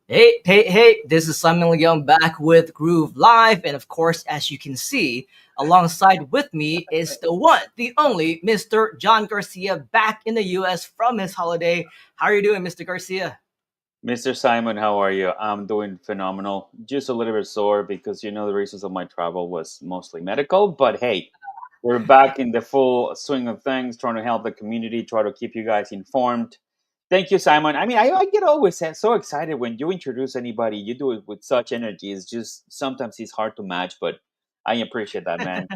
Hey, this is Simon Leung back with Groove Live. And of course, as you can see, alongside with me is the one, the only Mr. Jhon Garcia back in the US from his holiday. How are you doing, Mr. Garcia? Mr. Simon, how are you? I'm doing phenomenal. Just a little bit sore because the reasons of my travel was mostly medical. But hey, we're back in the full swing of things, trying to help the community, try to keep you guys informed. Thank you, Simon. I get always so excited when you introduce anybody. You do it with such energy. It's just sometimes it's hard to match, but I appreciate that, man.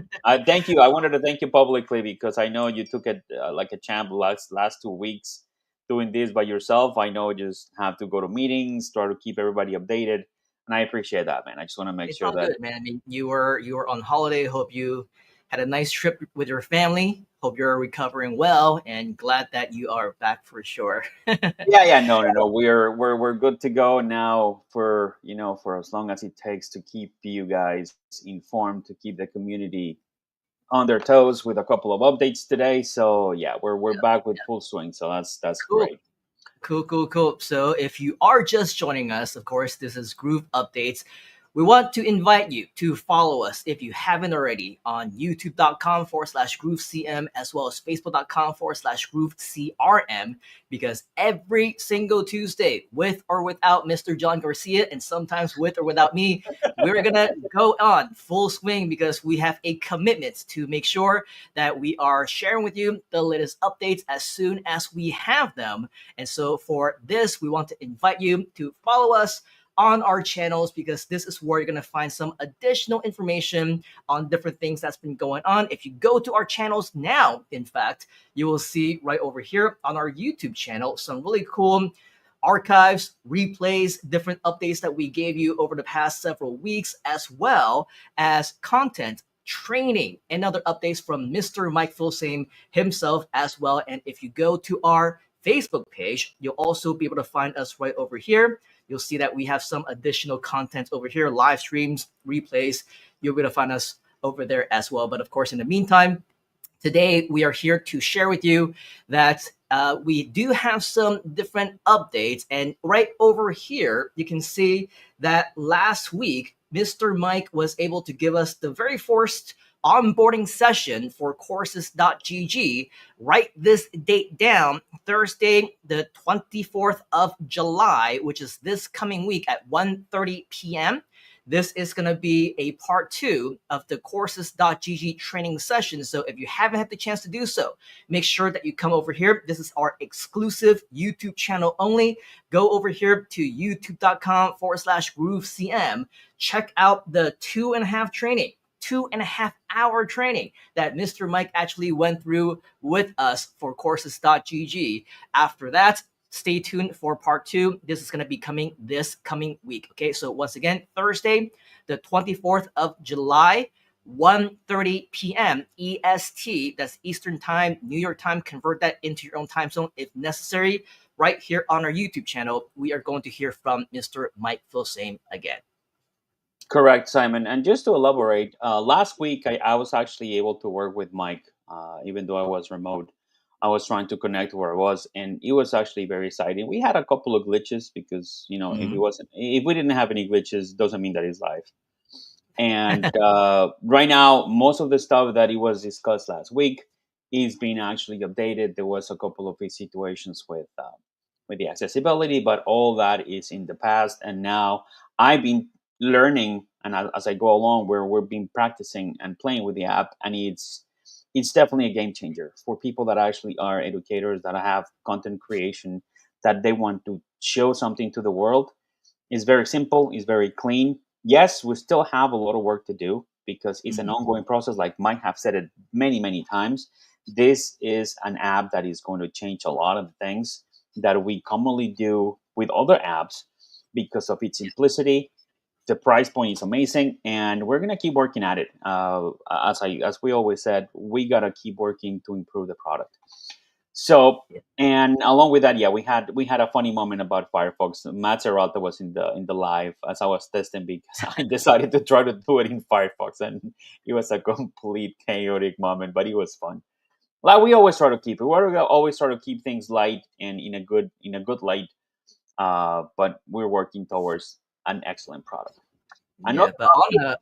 Thank you. I wanted to thank you publicly because I know you took it like a champ last 2 weeks doing this by yourself. I know you just have to go to meetings, try to keep everybody updated, and I appreciate that, man. I just want to make It's sure all that good, man. I mean, you were on holiday. Hope you had a nice trip with your family. Hope you're recovering well, and glad that you are back for sure. yeah, no. We're good to go now for for as long as it takes to keep you guys informed, to keep the community on their toes with a couple of updates today. So yeah, we're back with full swing. So that's Cool. great. Cool. So, if you are just joining us, of course, this is Groove Updates. We want to invite you to follow us if you haven't already on youtube.com/GrooveCM as well as facebook.com/GrooveCRM because every single Tuesday, with or without Mr. Jhon Garcia, and sometimes with or without me, we're going to go on full swing because we have a commitment to make sure that we are sharing with you the latest updates as soon as we have them. And so for this, we want to invite you to follow us on our channels because this is where you're going to find some additional information on different things that's been going on. If you go to our channels now, in fact, you will see right over here on our YouTube channel some really cool archives, replays, different updates that we gave you over the past several weeks, as well as content training and other updates from Mr. Mike Filsame himself as well. And if you go to our Facebook page, you'll also be able to find us right over here. You'll see that we have some additional content over here, live streams, replays. You'll be able to find us over there as well. But of course, in the meantime, today we are here to share with you that we do have some different updates. And right over here, you can see that last week, Mr. Mike was able to give us the very first onboarding session for courses.gg. Write this date down, Thursday, the 24th of July, which is this coming week at 1:30 p.m. This is going to be a part two of the courses.gg training session. So if you haven't had the chance to do so, make sure that you come over here. This is our exclusive YouTube channel only. Go over here to youtube.com/GrooveCM. Check out the 2.5 training. 2.5 hour training that Mr. Mike actually went through with us for courses.gg. After that, stay tuned for part two. This is going to be coming this coming week. Okay, so once again, Thursday, the 24th of July, 1:30 p.m. EST. That's Eastern Time, New York time. Convert that into your own time zone if necessary. Right here on our YouTube channel, we are going to hear from Mr. Mike Filsame again. Correct, Simon. And just to elaborate, last week I was actually able to work with Mike, even though I was remote. I was trying to connect where I was, and it was actually very exciting. We had a couple of glitches because Mhm. if we didn't have any glitches, doesn't mean that it's live. And right now, most of the stuff that it was discussed last week is being actually updated. There was a couple of situations with the accessibility, but all that is in the past. And now I've been learning, and as I go along, where we're been practicing and playing with the app, and it's definitely a game changer for people that actually are educators that have content creation that they want to show something to the world. It's very simple, it's very clean. Yes, we still have a lot of work to do because it's an Mhm. ongoing process. Like Mike have said it many times. This is an app that is going to change a lot of things that we commonly do with other apps because of its simplicity. The price point is amazing, and we're gonna keep working at it. As we always said, we gotta keep working to improve the product. So, Yeah. and along with that, yeah, we had a funny moment about Firefox. Matt Serrata was in the live as I was testing because I decided to try to do it in Firefox, and it was a complete chaotic moment, but it was fun. Like we always try to keep it. We always try to keep things light and in a good light but we're working towards an excellent product. Another Yeah, but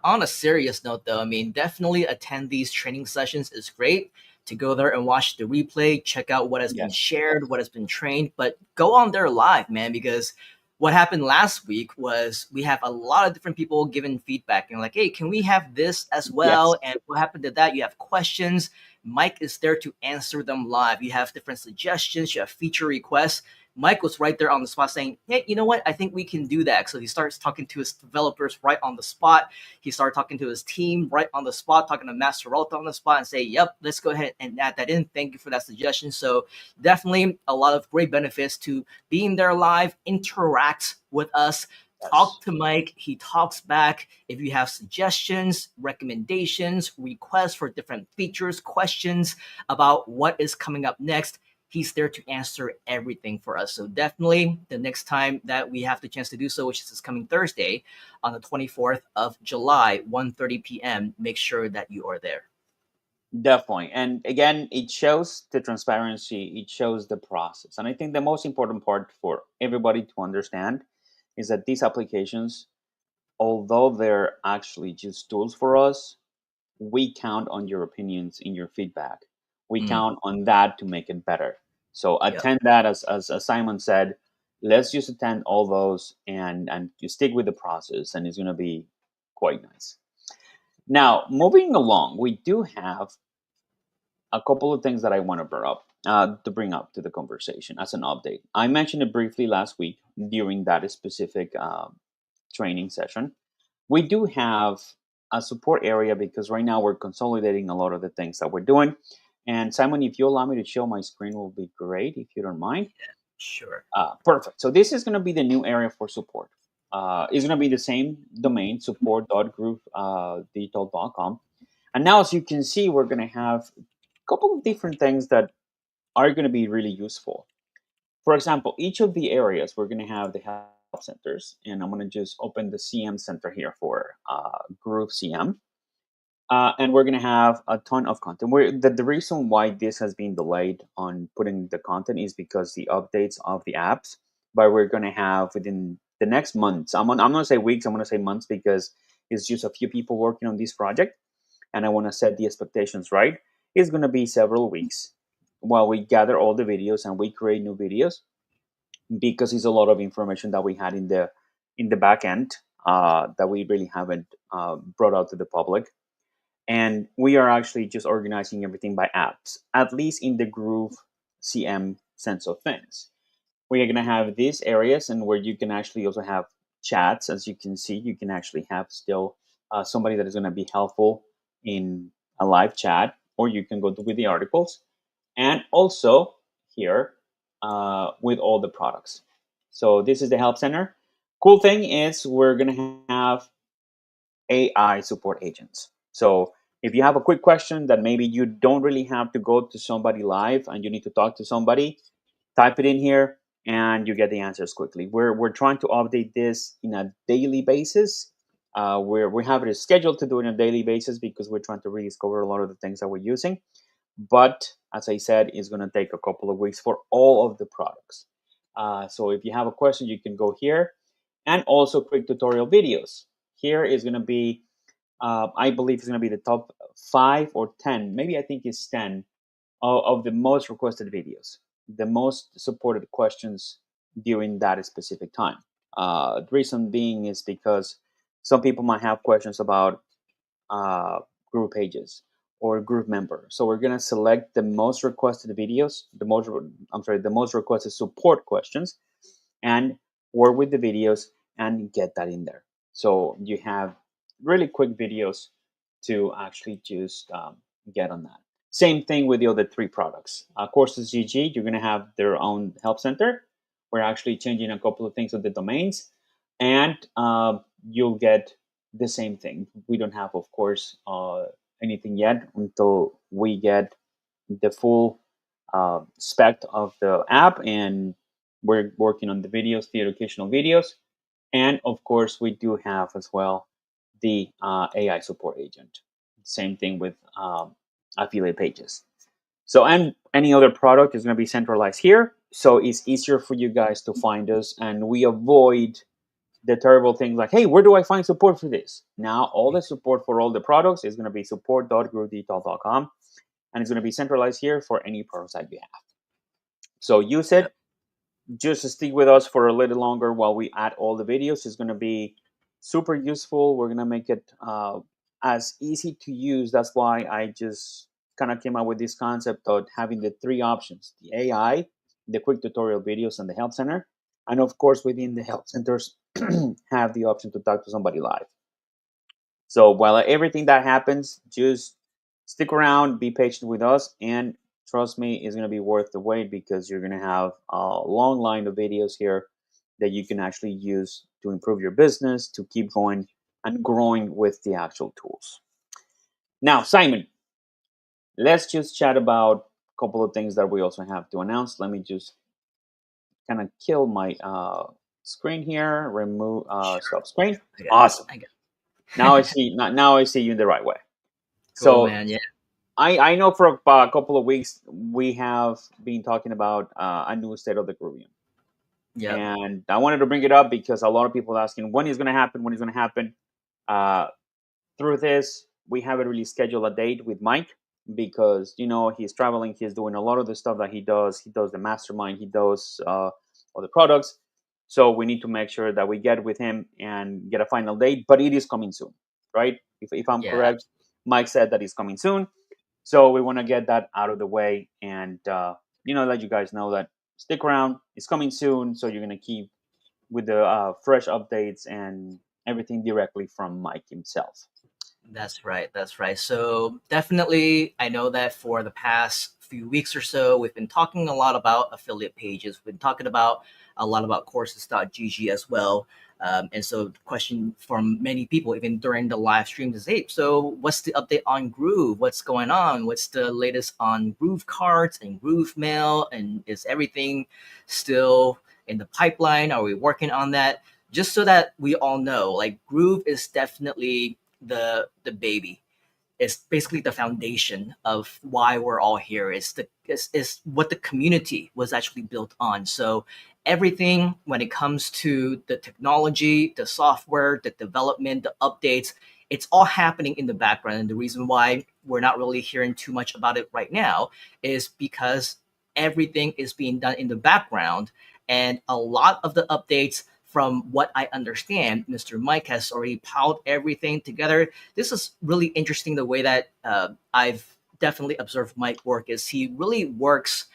on a serious note, though, I mean, definitely attend these training sessions is great to go there and watch the replay, check out what has been yes, shared, what has been trained, but go on there live, man, because what happened last week was we have a lot of different people giving feedback and like, hey, can we have this as yes, well? And what happened to that? You have questions. Mike is there to answer them live. You have different suggestions, you have feature requests. Mike was right there on the spot saying, hey, you know what? I think we can do that. So he starts talking to his developers right on the spot. He started talking to his team right on the spot, talking to Master Rota on the spot and say, yep, let's go ahead and add that in. Thank you for that suggestion. So definitely a lot of great benefits to being there live, interact with us, yes. talk to Mike. He talks back. If you have suggestions, recommendations, requests for different features, questions about what is coming up next, he's there to answer everything for us. So definitely the next time that we have the chance to do so, which is this coming Thursday on the 24th of July, 1:30 p.m., make sure that you are there. Definitely. And again, it shows the transparency, it shows the process. And I think the most important part for everybody to understand is that these applications, although they're actually just tools for us, we count on your opinions in your feedback. We Mm, count on that to make it better. So yep. attend that as Simon said, let's just attend all those and you stick with the process and it's gonna be quite nice. Now, moving along, we do have a couple of things that I want to bring up to the conversation as an update. I mentioned it briefly last week during that specific training session. We do have a support area because right now we're consolidating a lot of the things that we're doing. And Simon, if you allow me to show my screen, will be great if you don't mind. Sure. Perfect. So this is going to be the new area for support. It's going to be the same domain, support.groovedigital.com. And now, as you can see, we're going to have a couple of different things that are going to be really useful. For example, each of the areas we're going to have the help centers, and I'm going to just open the CM center here for Groove CM. And we're going to have a ton of content. The reason why this has been delayed on putting the content is because the updates of the apps, but we're going to have within the next months. I'm going to say weeks, I'm going to say months because it's just a few people working on this project and I want to set the expectations right. It's going to be several weeks while we gather all the videos and we create new videos because it's a lot of information that we had in the back end that we really haven't brought out to the public. And we are actually just organizing everything by apps, at least in the Groove CM sense of things. We are going to have these areas and where you can actually also have chats. As you can see, you can actually have still somebody that is going to be helpful in a live chat, or you can go with the articles. And also here with all the products. So this is the help center. Cool thing is we're going to have AI support agents. So if you have a quick question that maybe you don't really have to go to somebody live and you need to talk to somebody, type it in here and you get the answers quickly. We're trying to update this in a daily basis. We have it scheduled to do it on a daily basis because we're trying to rediscover a lot of the things that we're using. But as I said, it's going to take a couple of weeks for all of the products. So if you have a question, you can go here and also quick tutorial videos. Here is going to be, I believe it's going to be the top 5 or 10, maybe I think it's 10 of the most requested videos, the most supported questions during that specific time. The reason being is because some people might have questions about uh, group pages or group member. So we're gonna select the most requested videos, the most requested support questions, and work with the videos and get that in there. So you have really quick videos to actually just get on that. Same thing with the other 3 products. Courses GG, you're going to have their own help center. We're actually changing a couple of things with the domains, and you'll get the same thing. We don't have, of course, anything yet until we get the full spec of the app, and we're working on the videos, the educational videos, and of course, we do have as well the AI support agent. Same thing with affiliate pages. So, and any other product is going to be centralized here. so it's easier for you guys to find us, and we avoid the terrible things like, hey, where do I find support for this? Now, all the support for all the products is going to be support.groovedigital.com, and it's going to be centralized here for any products that you have. So use it. Yep. Just stick with us for a little longer while we add all the videos. It's going to be super useful. We're going to make it as easy to use. That's why I just kind of came up with this concept of having the three options: the AI, the quick tutorial videos, and the help center. And of course, within the help centers, have the option to talk to somebody live. So while everything that happens, just stick around, be patient with us, and trust me, it's going to be worth the wait, because you're going to have a long line of videos here that you can actually use to improve your business, to keep going and growing with the actual tools. Now, Simon, let's just chat about a couple of things that we also have to announce. Let me just kind of kill my screen here, remove Sure. stop screen. I got Awesome. I got Now I see. Now I see you in the right way. Cool, So man. Yeah. I know for a couple of weeks we have been talking about a new state of the Caribbean, Yep. and I wanted to bring it up because a lot of people are asking when is going to happen. When is going to happen? Uh, through this, we haven't really scheduled a date with Mike, because he's traveling. He's doing a lot of the stuff that he does. He does the mastermind. He does all the products. So we need to make sure that we get with him and get a final date. But it is coming soon, right? If I'm Yeah. correct, Mike said that it's coming soon. So we want to get that out of the way, and let you guys know that stick around. It's coming soon, so you're gonna keep with the fresh updates and everything directly from Mike himself. That's right. That's right. So definitely, I know that for the past few weeks or so, we've been talking a lot about affiliate pages. We've been talking about a lot about courses.gg as well. And so, the question from many people, even during the live stream, is, hey, so what's the update on Groove? What's going on? What's the latest on Groove cards and Groove Mail? And is everything still in the pipeline? Are we working on that? Just so that we all know, like, Groove is definitely the baby. It's basically the foundation of why we're all here. It's what the community was actually built on. So everything when it comes to the technology, the software, the development, the updates, it's all happening in the background. And the reason why we're not really hearing too much about it right now is because everything is being done in the background. And a lot of the updates, from what I understand, Mr. Mike has already piled everything together. This is really interesting, the way that I've definitely observed Mike work. Is he really works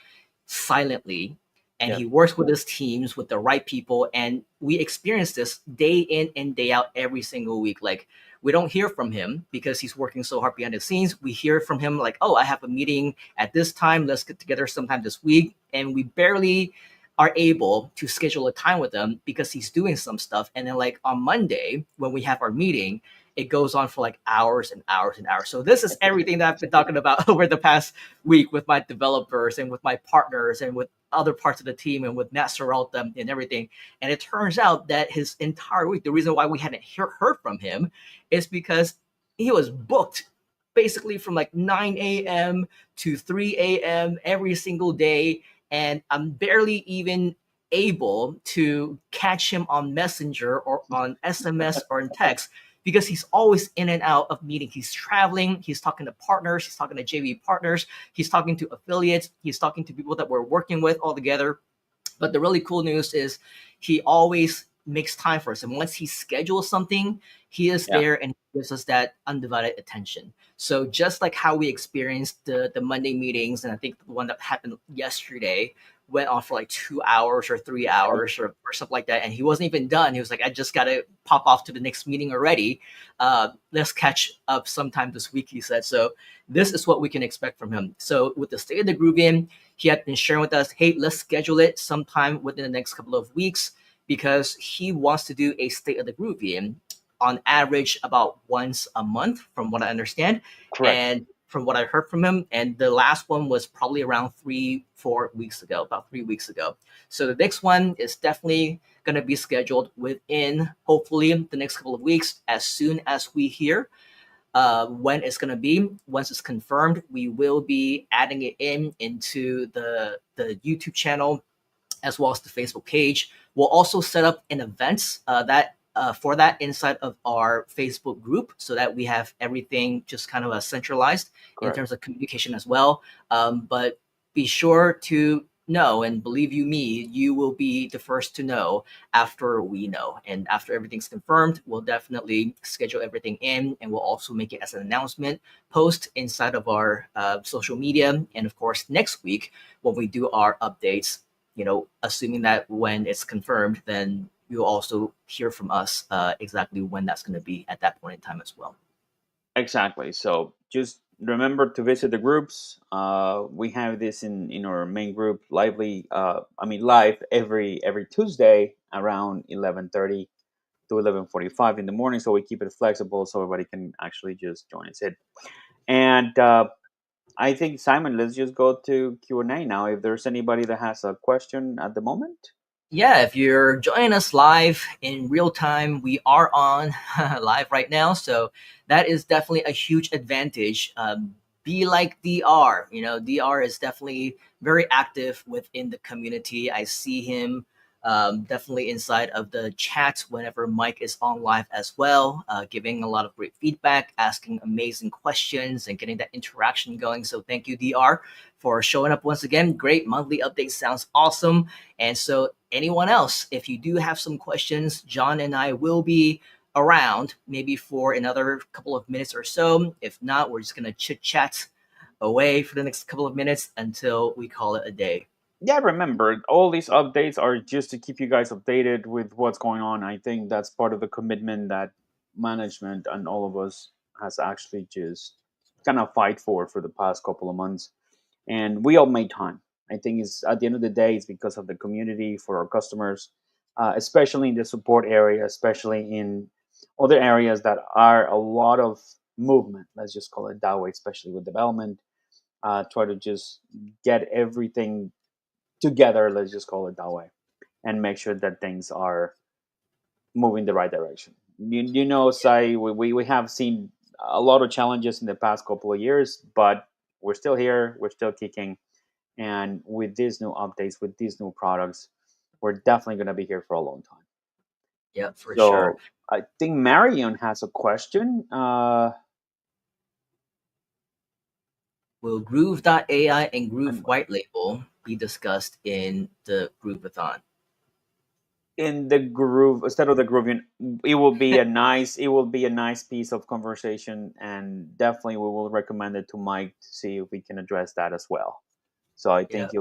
silently, and Yeah. he works with his teams, with the right people, and we experience this day in and day out every single week. Like, we don't hear from him because he's working so hard behind the scenes. We hear from him like, oh, I have a meeting at this time, let's get together sometime this week, and we barely are able to schedule a time with him because he's doing some stuff. And then, like, on Monday when we have our meeting, it goes on for like hours and hours and hours. So this is everything that I've been talking about over the past week with my developers and with my partners and with other parts of the team and with Matt Serralta and everything. And it turns out that his entire week, the reason why we hadn't heard from him is because he was booked basically from like 9 a.m. to 3 a.m. every single day. And I'm barely even able to catch him on Messenger or on SMS or in text, because he's always in and out of meetings. He's traveling, he's talking to partners, he's talking to JV partners, he's talking to affiliates, he's talking to people that we're working with all together. But the really cool news is he always makes time for us. And once he schedules something, he is Yeah. there and he gives us that undivided attention. So just like how we experienced the Monday meetings, and I think the one that happened yesterday went on for like 2 hours or 3 hours or something like that. And he wasn't even done. He was like, I just got to pop off to the next meeting already. Let's catch up sometime this week, he said. So this is what we can expect from him. So with the State of the Groove in, he had been sharing with us, hey, let's schedule it sometime within the next couple of weeks, because he wants to do a State of the Groove in on average about once a month, from what I understand. Correct. And from what I heard from him, and the last one was probably around 3-4 weeks ago, about 3 weeks ago. So the next one is definitely going to be scheduled within, hopefully, the next couple of weeks. As soon as we hear when it's going to be, once it's confirmed, we will be adding it into the YouTube channel as well as the Facebook page. We'll also set up an event that for that inside of our Facebook group, so that we have everything just kind of centralized in Correct. terms of communication as well. But be sure to know, and believe you me, you will be the first to know after we know. And after everything's confirmed, we'll definitely schedule everything in, and we'll also make it as an announcement post inside of our social media. And of course, next week when we do our updates, assuming that when it's confirmed, then you'll also hear from us exactly when that's going to be at that point in time as well. Exactly. So just remember to visit the groups. We have this in our main group, lively. Live every Tuesday around 11:30 to 11:45 in the morning. So we keep it flexible, so everybody can actually just join us in. And I think, Simon, let's just go to Q&A now. If there's anybody that has a question at the moment. Yeah, if you're joining us live in real time, we are on live right now. So that is definitely a huge advantage. Be like DR. DR is definitely very active within the community. I see him definitely inside of the chat whenever Mike is on live as well, giving a lot of great feedback, asking amazing questions, and getting that interaction going. So thank you, DR, for showing up once again. Great monthly update sounds awesome. And so, anyone else, if you do have some questions, Jhon and I will be around maybe for another couple of minutes or so. If not, we're just going to chit chat away for the next couple of minutes until we call it a day. Yeah, remember, all these updates are just to keep you guys updated with what's going on. I think that's part of the commitment that management and all of us has actually just kind of fight for the past couple of months. And we all made time. I think it's at the end of the day, it's because of the community, for our customers, especially in the support area, especially in other areas that are a lot of movement. Let's just call it that way, especially with development. Try to just get everything together. Let's just call it that way, and make sure that things are moving the right direction. Sai, we have seen a lot of challenges in the past couple of years, but we're still here. We're still kicking. And with these new updates, with these new products, we're definitely going to be here for a long time. Yeah, for sure. So I think Marion has a question. Will Groove.ai and Groove And White Label be discussed in the Groovathon? in the groove, instead of the grooving, it will be a nice piece of conversation, and definitely we will recommend it to Mike to see if we can address that as well. So I Yeah, think it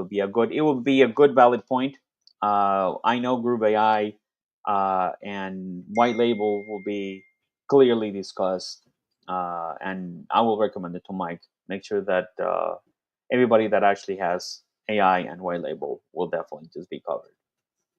will be a good valid point. I know Groove AI and White Label will be clearly discussed, and I will recommend it to Mike. Make sure that everybody that actually has AI and White Label will definitely just be covered.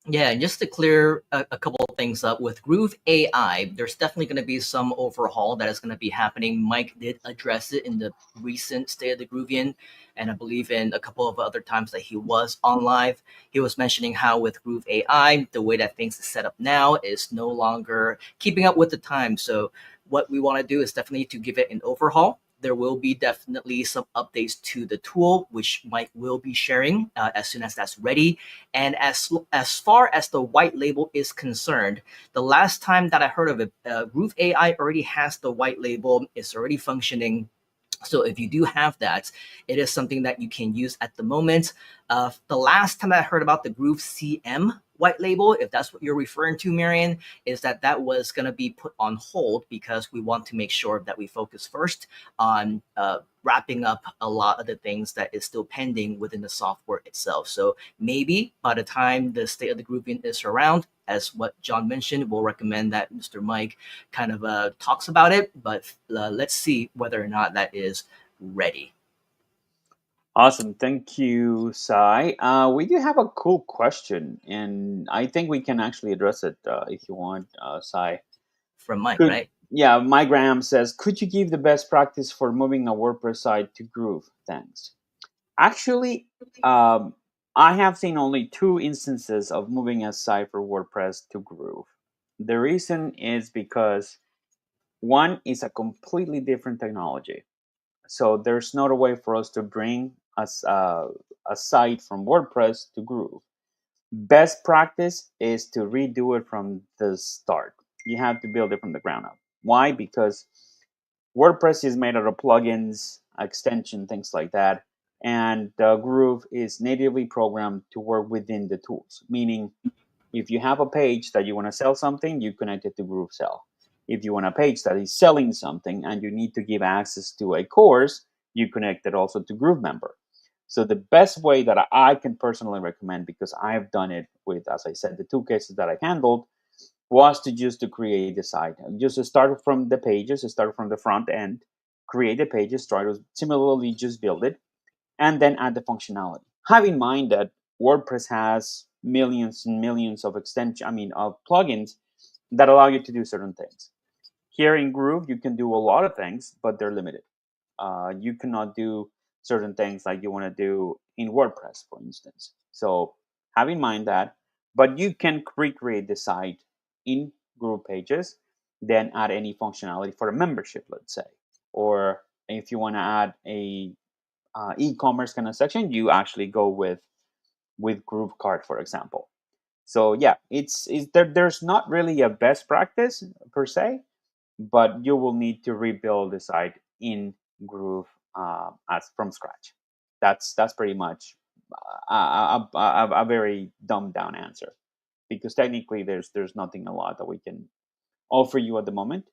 Yeah, and just to clear a couple of things up with Groove AI, there's definitely going to be some overhaul that is going to be happening. Mike did address it in the recent State of the Groovian, and I believe in a couple of other times that he was on live. He was mentioning how with Groove AI, the way that things is set up now is no longer keeping up with the time. So what we want to do is definitely to give it an overhaul. There will be definitely some updates to the tool, which Mike will be sharing as soon as that's ready. And as far as the white label is concerned, the last time that I heard of it, Groove AI already has the white label. It's already functioning. So if you do have that, it is something that you can use at the moment. The last time I heard about the Groove CM white label, if that's what you're referring to, Marion, is that was going to be put on hold because we want to make sure that we focus first on wrapping up a lot of the things that is still pending within the software itself. So maybe by the time the state of the grouping is around, as what Jhon mentioned, we'll recommend that Mr. Mike kind of talks about it. But let's see whether or not that is ready. Awesome. Thank you, Sai. We do have a cool question, and I think we can actually address it if you want, Sai. From Mike, Could right? Yeah, my Graham says, could you give the best practice for moving a WordPress site to Groove? Thanks. Actually, I have seen only two instances of moving a site for WordPress to Groove. The reason is because one is a completely different technology. So there's not a way for us to bring a site from WordPress to Groove. Best practice is to redo it from the start. You have to build it from the ground up. Why? Because WordPress is made out of plugins, extension, things like that. And Groove is natively programmed to work within the tools, meaning if you have a page that you want to sell something, you connect it to Groove Sell. If you want a page that is selling something and you need to give access to a course, you connect it also to Groove Member. So the best way that I can personally recommend, because I've done it with, as I said, the two cases that I handled, was to just to create the site. Just to start from the pages, to start from the front end, create the pages, try to similarly just build it, and then add the functionality. Have in mind that WordPress has millions and millions of of plugins that allow you to do certain things. Here in Groove, you can do a lot of things, but they're limited. You cannot do certain things like you want to do in WordPress, for instance. So have in mind that, but you can recreate the site in Groove pages, then add any functionality for a membership, let's say, or if you want to add a e-commerce kind of section, you actually go with Groove Cart, for example. So yeah, there's not really a best practice per se, but you will need to rebuild the site in Groove as from scratch. That's pretty much a very dumbed down answer, because technically there's nothing a lot that we can offer you at the moment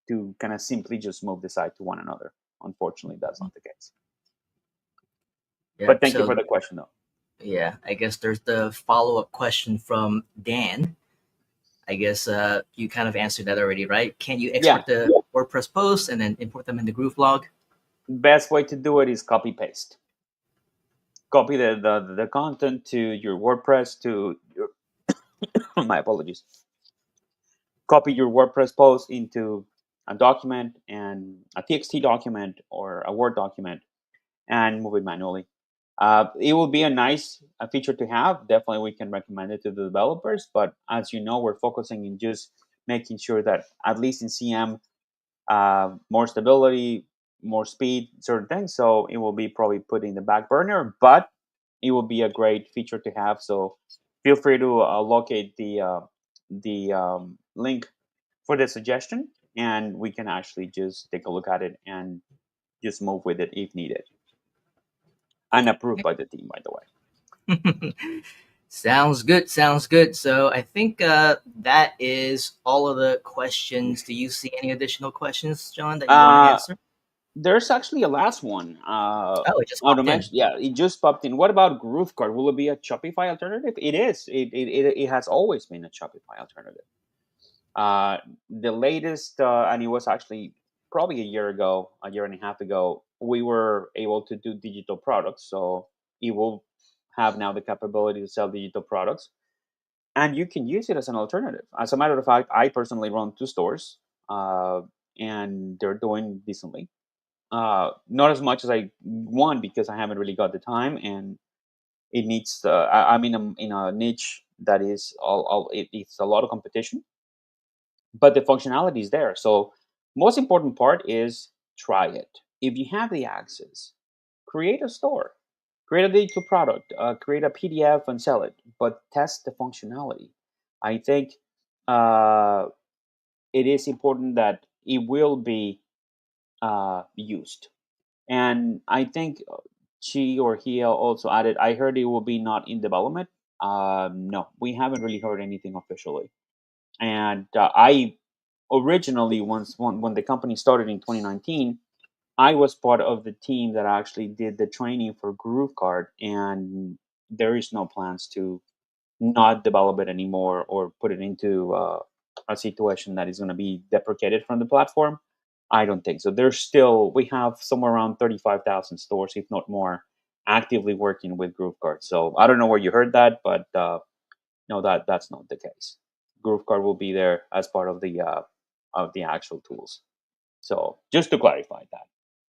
to kind of simply just move the site to one another. Unfortunately, that's not the case. But Yep. thank you for So the question, though. yeah, I guess there's the follow-up question from Dan. I guess you kind of answered that already, right? Can you Yeah, export the WordPress posts and then import them in the Groove blog? best way to do it is copy paste. Copy the content to your WordPress to your my apologies. Copy your WordPress post into a document and a TXT document or a Word document and move it manually. It will be a nice feature to have. Definitely, we can recommend it to the developers. But as you know, we're focusing in just making sure that at least in CM, more stability, more speed, certain things. So it will be probably put in the back burner, but it will be a great feature to have. So feel free to locate the link for the suggestion, and we can actually just take a look at it and just move with it if needed. And approved by the team, by the way. Sounds good. Sounds good. So I think that is all of the questions. Do you see any additional questions, John, that you want to Uh, answer? there's actually a last one. Oh, it just I want to popped in. mention, yeah, it just popped in. What about GrooveCard? Will it be a Shopify alternative? It is. It has always been a Shopify alternative. Uh, the latest, and it was actually probably a year ago, a year and a half ago, we were able to do digital products. So it will have now the capability to sell digital products, and you can use it as an alternative. As a matter of fact, I personally run two stores, uh, and they're doing decently. Not as much as I want because I haven't really got the time, and it needs. I'm in a niche that is it's a lot of competition, but the functionality is there. So most important part is try it. If you have the access, create a store, create a digital product, create a PDF and sell it, but test the functionality. I think uh, it is important that it will be used. And I think she or he also added, I heard it will be not in development. No, we haven't really heard anything officially. And I originally, when the company started in 2019, I was part of the team that actually did the training for GrooveCard, and there is no plans to not develop it anymore or put it into a situation that is going to be deprecated from the platform. I don't think so. There's still we have somewhere around 35,000 stores, if not more, actively working with GrooveCard. So I don't know where you heard that, but no, that's not the case. GrooveCard will be there as part of the actual tools. So just to clarify that.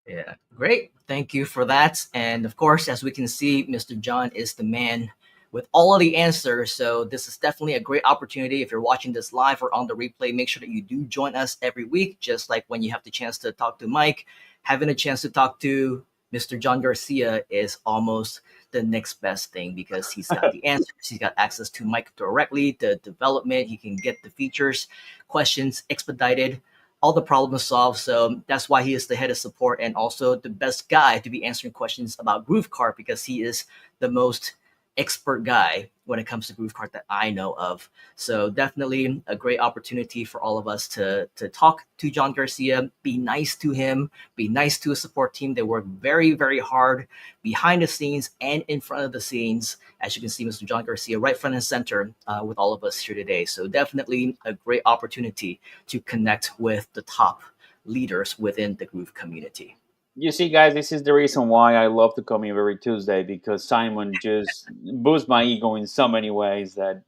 Yeah, great. Thank you for that. And of course, as we can see, Mr. John is the man with all of the answers. So this is definitely a great opportunity. If you're watching this live or on the replay, make sure that you do join us every week, just like when you have the chance to talk to Mike, having a chance to talk to Mr. John Garcia is almost the next best thing because he's got the answers, he's got access to Mike directly, the development, he can get the features, questions expedited, all the problems solved. So that's why he is the head of support and also the best guy to be answering questions about GrooveCart because he is the most expert guy when it comes to GrooveCart that I know of. So definitely a great opportunity for all of us to talk to John Garcia, be nice to him, be nice to a support team. They work very, very hard behind the scenes and in front of the scenes. As you can see, Mr. John Garcia right front and center with all of us here today. So definitely a great opportunity to connect with the top leaders within the Groove community. You see, guys, this is the reason why I love to come here every Tuesday, because Simon just boosts my ego in so many ways that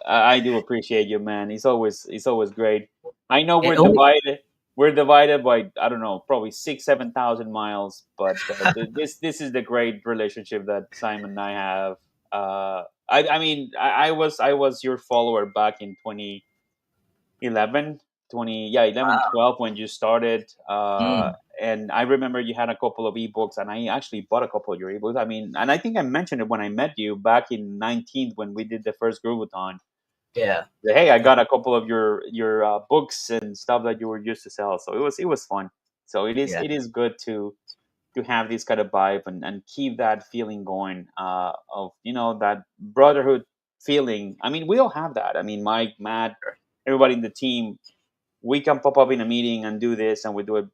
I do appreciate you, man. It's always great. I know And we're only divided. We're divided by, I don't know, probably 6,000-7,000 miles, but this is the great relationship that Simon and I have. I mean, I was your follower back in 2011, 20, yeah, 11, wow. 12 when you started. Mm, And I remember you had a couple of ebooks, and I actually bought a couple of your ebooks. I mean, and I think I mentioned it when I met you back in 19 when we did the first Groovathon. yeah. Hey, I got a couple of your books and stuff that you were used to sell, so it was fun. So it is Yeah. it is good to have this kind of vibe and keep that feeling going, of that brotherhood feeling. I mean, we all have that. I mean, Mike, Matt, everybody in the team, we can pop up in a meeting and do this, and we do it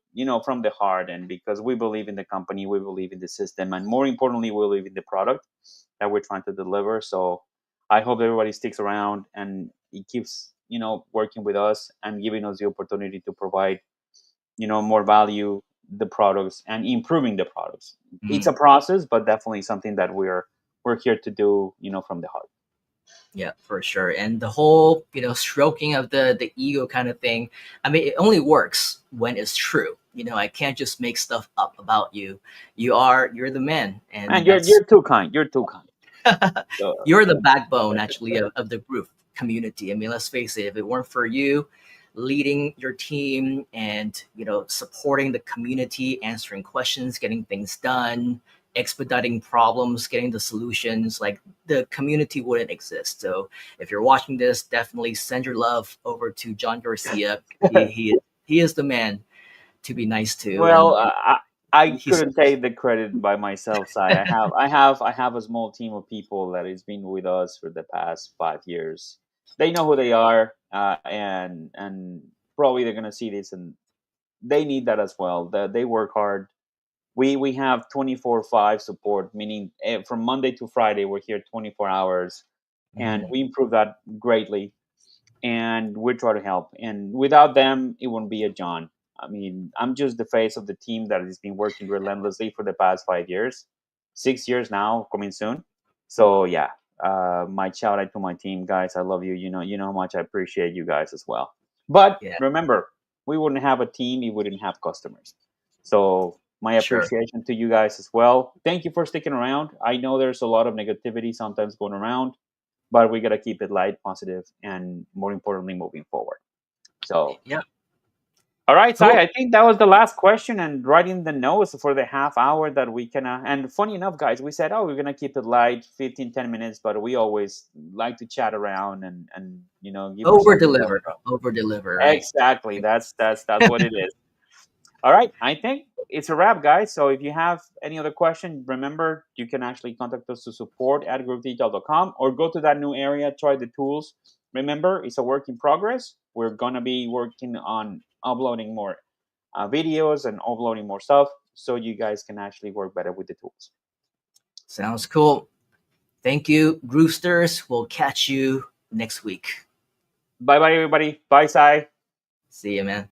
from the heart, and because we believe in the company, we believe in the system, and more importantly, we believe in the product that we're trying to deliver. So I hope everybody sticks around and it keeps working with us and giving us the opportunity to provide more value, the products, and improving the products. It's Mm. a process, but definitely something that we're here to do from the heart. Yeah, for sure. And the whole, stroking of the ego kind of thing, I mean, it only works when it's true. I can't just make stuff up about you. You're the man, Man, and you're that's too kind. You're too kind. So, you're the backbone actually of the group community. I mean, let's face it, if it weren't for you leading your team and supporting the community, answering questions, getting things done, expediting problems, getting the solutions, like the community wouldn't exist. So if you're watching this, definitely send your love over to John Garcia. He is the man to be nice to, well, and I he's couldn't take the credit by myself, Si. I have a small team of people that has been with us for the past 5 years. They know who they are, and probably they're gonna see this, and they need that as well. They work hard. We have 24/5 support, meaning from Monday to Friday we're here 24 hours, and Mhm. we improve that greatly, and we try to help. And without them, it wouldn't be a Jhon. I mean, I'm just the face of the team that has been working relentlessly for the past 5 years, 6 years now, coming soon. So yeah, my shout out to my team, guys. I love you. You know how much I appreciate you guys as well. But Yeah, remember, we wouldn't have a team, we wouldn't have customers. So my sure. appreciation to you guys as well. Thank you for sticking around. I know there's a lot of negativity sometimes going around, but we gotta keep it light, positive, and more importantly, moving forward. So, Yeah, all right, Sai, cool. I think that was the last question, and writing the notes for the half hour that we can. And funny enough, guys, we said, oh, we're gonna keep it light, 15, 10 minutes, but we always like to chat around and give Over ourselves a little deliver, intro. over deliver, right? Exactly, that's what it is. All right, I think it's a wrap, guys. So if you have any other question, remember you can actually contact us to support@groupdetail.com or go to that new area, try the tools. Remember, it's a work in progress. We're gonna be working on uploading more videos and uploading more stuff so you guys can actually work better with the tools. Sounds cool. Thank you, Groovesters. We'll catch you next week. Bye bye, everybody. Bye, Sai. See you, man.